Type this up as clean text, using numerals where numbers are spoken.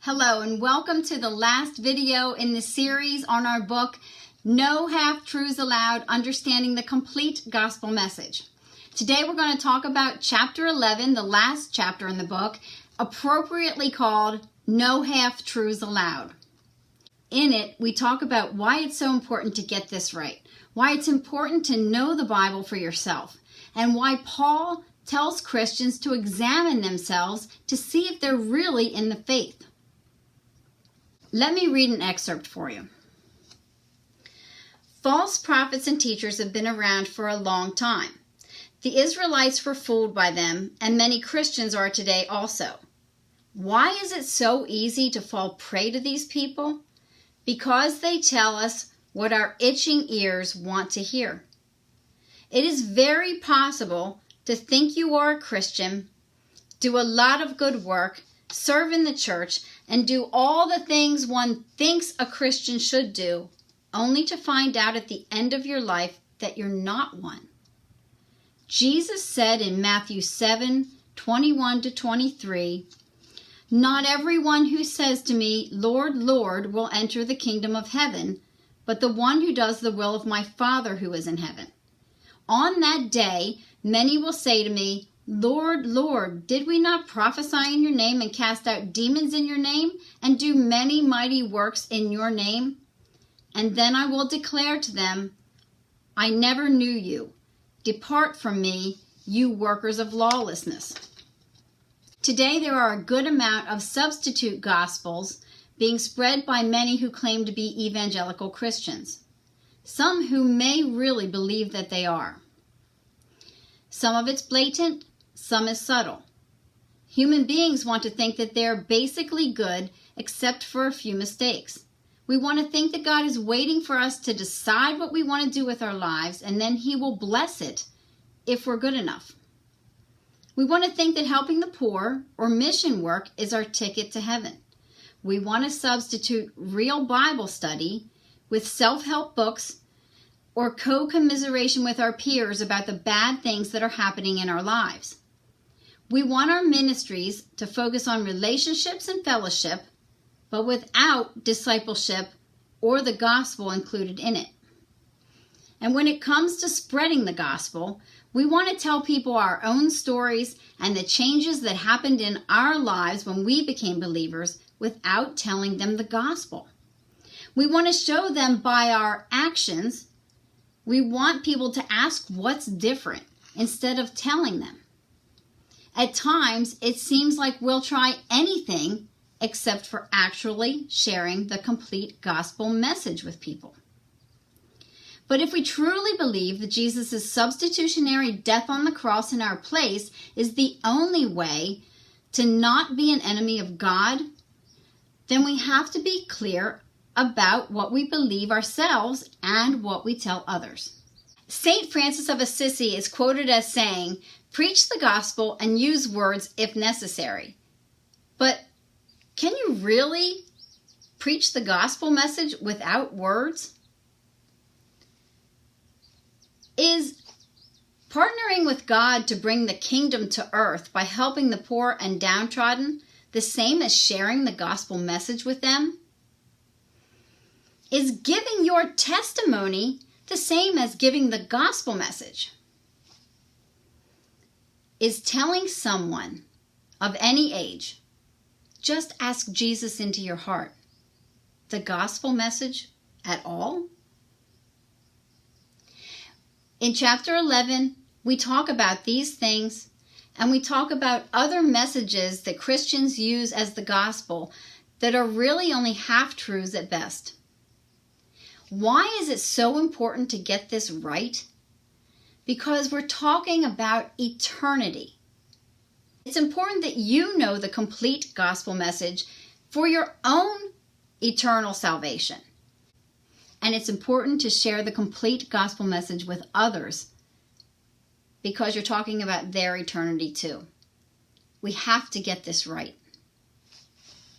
Hello and welcome to the last video in the series on our book, No Half-Truths Allowed, Understanding the Complete Gospel Message. Today we're going to talk about Chapter 11, the last chapter in the book, appropriately called No Half-Truths Allowed. In it, we talk about why it's so important to get this right, why it's important to know the Bible for yourself, and why Paul tells Christians to examine themselves to see if they're really in the faith. Let me read an excerpt for you. False prophets and teachers have been around for a long time. The Israelites were fooled by them, and many Christians are today also. Why is it so easy to fall prey to these people? Because they tell us what our itching ears want to hear. It is very possible to think you are a Christian, do a lot of good work, serve in the church, and do all the things one thinks a Christian should do, only to find out at the end of your life that you're not one. Jesus said in Matthew 7:21-23, "Not everyone who says to me, 'Lord, Lord,' will enter the kingdom of heaven, but the one who does the will of my Father who is in heaven. On that day, many will say to me, 'Lord, Lord, did we not prophesy in your name and cast out demons in your name and do many mighty works in your name?' And then I will declare to them, 'I never knew you. Depart from me, you workers of lawlessness.'" Today there are a good amount of substitute gospels being spread by many who claim to be evangelical Christians, some who may really believe that they are. Some of it's blatant, some is subtle. Human beings want to think that they're basically good except for a few mistakes. We want to think that God is waiting for us to decide what we want to do with our lives, and then He will bless it if we're good enough. We want to think that helping the poor or mission work is our ticket to heaven. We want to substitute real Bible study with self-help books or co-commiseration with our peers about the bad things that are happening in our lives. We want our ministries to focus on relationships and fellowship, but without discipleship or the gospel included in it. And when it comes to spreading the gospel, we want to tell people our own stories and the changes that happened in our lives when we became believers without telling them the gospel. We want to show them by our actions. We want people to ask what's different instead of telling them. At times, it seems like we'll try anything except for actually sharing the complete gospel message with people. But if we truly believe that Jesus' substitutionary death on the cross in our place is the only way to not be an enemy of God, then we have to be clear about what we believe ourselves and what we tell others. St. Francis of Assisi is quoted as saying, "Preach the gospel and use words if necessary." But can you really preach the gospel message without words? Is partnering with God to bring the kingdom to earth by helping the poor and downtrodden the same as sharing the gospel message with them? Is giving your testimony the same as giving the gospel message? Is telling someone of any age, "Just ask Jesus into your heart," the gospel message at all? In chapter 11, we talk about these things, and we talk about other messages that Christians use as the gospel that are really only half-truths at best. Why is it so important to get this right? Because we're talking about eternity. It's important that you know the complete gospel message for your own eternal salvation. And it's important to share the complete gospel message with others because you're talking about their eternity too. We have to get this right.